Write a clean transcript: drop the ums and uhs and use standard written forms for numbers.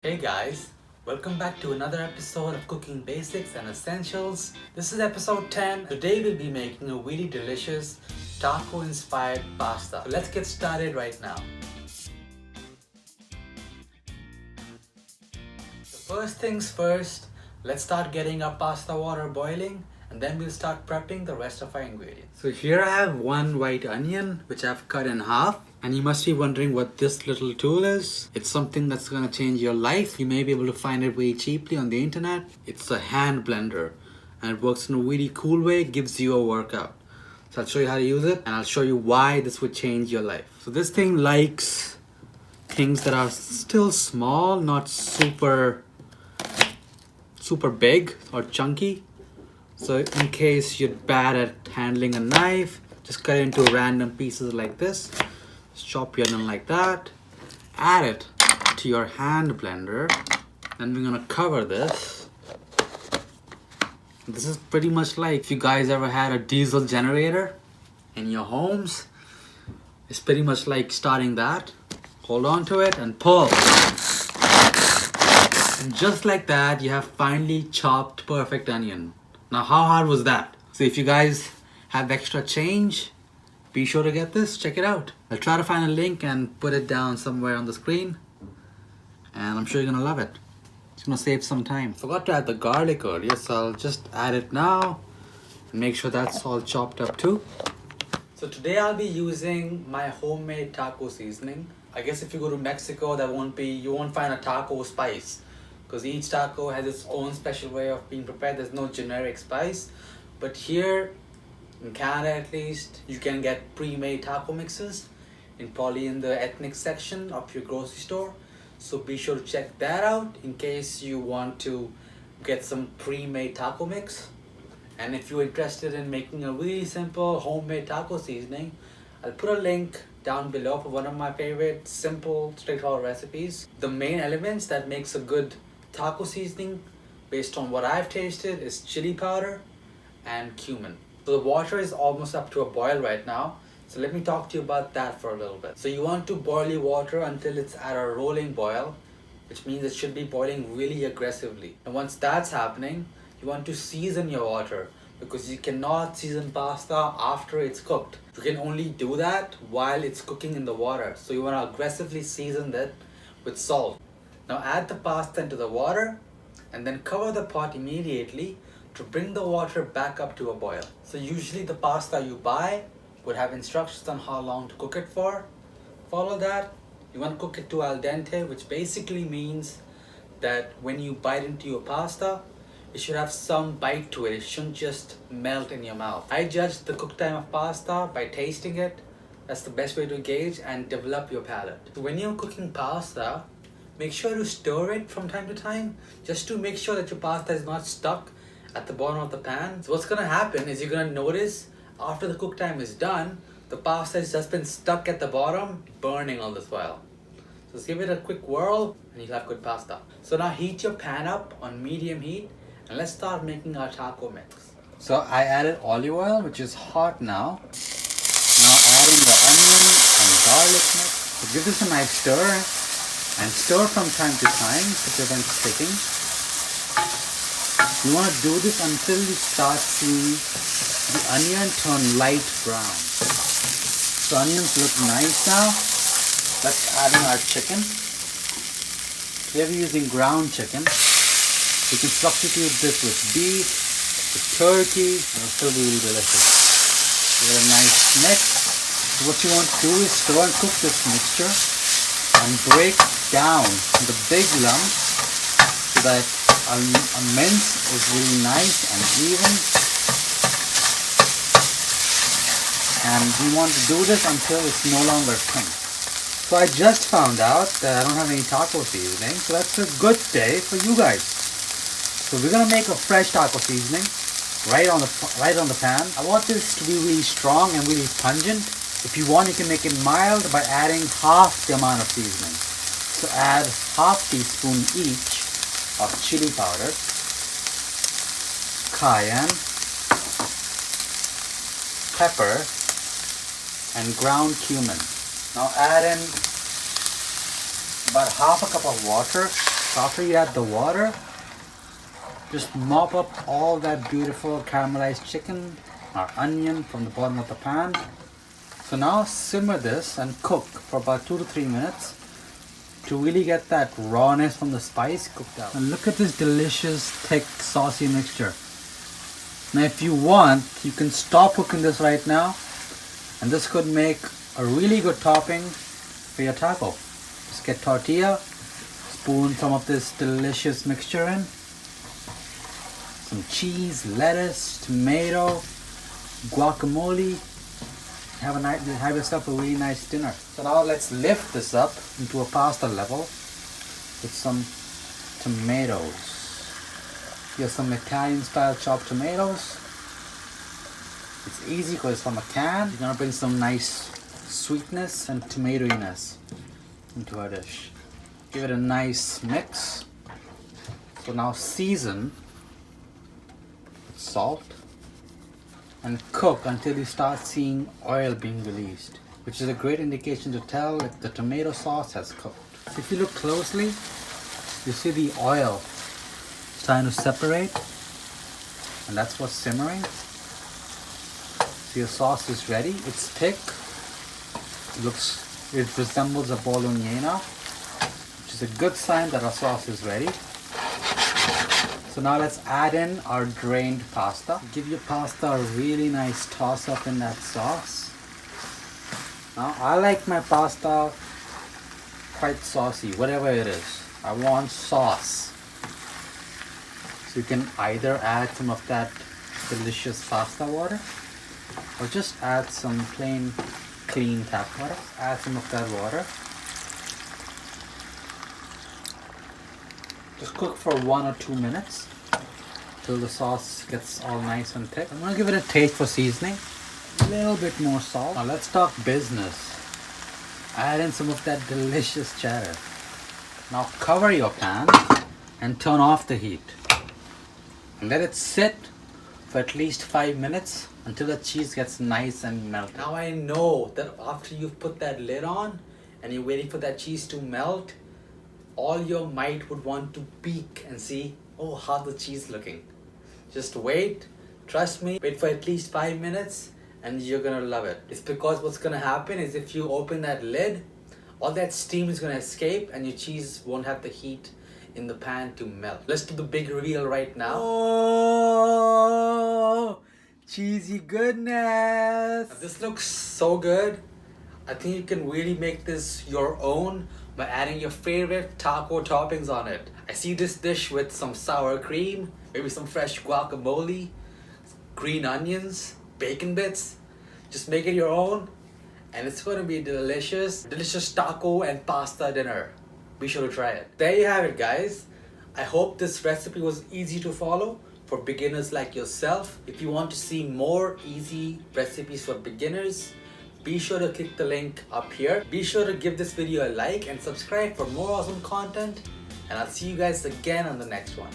Hey guys, welcome back to another episode of Cooking Basics and Essentials. This is episode 10. Today we'll be making a really delicious taco inspired pasta. So let's get started right now. So first things first, let's start getting our pasta water boiling and then we'll start prepping the rest of our ingredients. So here I have one white onion which I've cut in half. And you must be wondering what this little tool is. It's something that's going to change your life. You may be able to find it very cheaply on the internet. It's a hand blender and it works in a really cool way. It gives you a workout. So I'll show you how to use it and I'll show you why this would change your life. So this thing likes things that are still small, not super big or chunky. So in case you're bad at handling a knife, just cut it into random pieces like this. Chop your onion like that, add it to your hand blender, and we're gonna cover this. This is pretty much like if you guys ever had a diesel generator in your homes. It's pretty much like starting that. Hold on to it and pull. And just like that, you have finely chopped perfect onion. Now how hard was that? So if you guys have extra change, be sure to get this, check it out. I'll try to find a link and put it down somewhere on the screen. And I'm sure you're gonna love it. It's gonna save some time. Forgot to add the garlic earlier, so I'll just add it now. And make sure that's all chopped up too. So today I'll be using my homemade taco seasoning. I guess if you go to Mexico, you won't find a taco spice. Because each taco has its own special way of being prepared. There's no generic spice. But here, in Canada at least, you can get pre-made taco mixes probably in the ethnic section of your grocery store. So be sure to check that out in case you want to get some pre-made taco mix. And if you're interested in making a really simple homemade taco seasoning, I'll put a link down below for one of my favorite simple straightforward recipes. The main elements that makes a good taco seasoning based on what I've tasted is chili powder and cumin. So the water is almost up to a boil right now. So let me talk to you about that for a little bit. So you want to boil your water until it's at a rolling boil, which means it should be boiling really aggressively. And once that's happening, you want to season your water because you cannot season pasta after it's cooked. You can only do that while it's cooking in the water. So you want to aggressively season that with salt. Now add the pasta into the water and then cover the pot immediately to bring the water back up to a boil. So usually the pasta you buy would have instructions on how long to cook it for. Follow that. You want to cook it to al dente, which basically means that when you bite into your pasta, it should have some bite to it. It shouldn't just melt in your mouth. I judge the cook time of pasta by tasting it. That's the best way to gauge and develop your palate. So when you're cooking pasta, make sure to stir it from time to time just to make sure that your pasta is not stuck at the bottom of the pan. So what's gonna happen is you're gonna notice after the cook time is done, the pasta has just been stuck at the bottom, burning all this while. So just give it a quick whirl and you'll have good pasta. So now heat your pan up on medium heat and let's start making our taco mix. So I added olive oil, which is hot now. Now adding the onion and garlic mix. So give this a nice stir and stir from time to time to prevent sticking. You want to do this until you start seeing the onion turn light brown. So onions look nice now. Let's add in our chicken. Here we're using ground chicken. You can substitute this with beef, with turkey, and it'll still be really delicious. Give it a nice mix. So what you want to do is stir and cook this mixture and break down the big lumps so that a mince is really nice and even. And we want to do this until it's no longer pink. So I just found out that I don't have any taco seasoning, so that's a good day for you guys. So we're gonna make a fresh taco seasoning right on the pan. I want this to be really strong and really pungent. If you want, you can make it mild by adding half the amount of seasoning. So add half teaspoon each of chili powder, cayenne, pepper, and ground cumin. Now add in about half a cup of water So after you add the water, just mop up all that beautiful caramelized chicken or onion from the bottom of the pan. So now simmer this and cook for about 2 to 3 minutes to really get that rawness from the spice cooked out. And look at this delicious, thick, saucy mixture. Now if you want, you can stop cooking this right now, and this could make a really good topping for your taco. Just get tortilla, spoon some of this delicious mixture in, some cheese, lettuce, tomato, guacamole. Have yourself a really nice dinner. So now let's lift this up into a pasta level with some tomatoes. Here's some Italian style chopped tomatoes. It's easy because it's from a can. You're gonna bring some nice sweetness and tomatoiness into our dish. Give it a nice mix. So now season with salt and cook until you start seeing oil being released, which is a great indication to tell if the tomato sauce has cooked. So if you look closely, you see the oil starting to separate, and that's what's simmering. So your sauce is ready. It's thick. It resembles a bolognese now, which is a good sign that our sauce is ready. So now let's add in our drained pasta. Give your pasta a really nice toss up in that sauce. Now I like my pasta quite saucy, whatever it is. I want sauce. So you can either add some of that delicious pasta water or just add some plain clean tap water. Add some of that water. Just cook for 1 or 2 minutes till the sauce gets all nice and thick. I'm gonna give it a taste for seasoning. A little bit more salt. Now let's talk business. Add in some of that delicious cheddar. Now cover your pan and turn off the heat. And let it sit for at least 5 minutes until the cheese gets nice and melted. Now I know that after you've put that lid on and you're waiting for that cheese to melt, all your might would want to peek and see, oh, how the cheese looking. Just wait, trust me, wait for at least 5 minutes and you're gonna love it. It's because what's gonna happen is if you open that lid, all that steam is gonna escape and your cheese won't have the heat in the pan to melt. Let's do the big reveal right now. Oh, cheesy goodness. This looks so good. I think you can really make this your own by adding your favorite taco toppings on it. I see this dish with some sour cream, maybe some fresh guacamole, green onions, bacon bits. Just make it your own and it's going to be delicious taco and pasta dinner. Be sure to try it. There you have it, guys. I hope this recipe was easy to follow for beginners like yourself. If you want to see more easy recipes for beginners, be sure to click the link up here. Be sure to give this video a like and subscribe for more awesome content. And I'll see you guys again on the next one.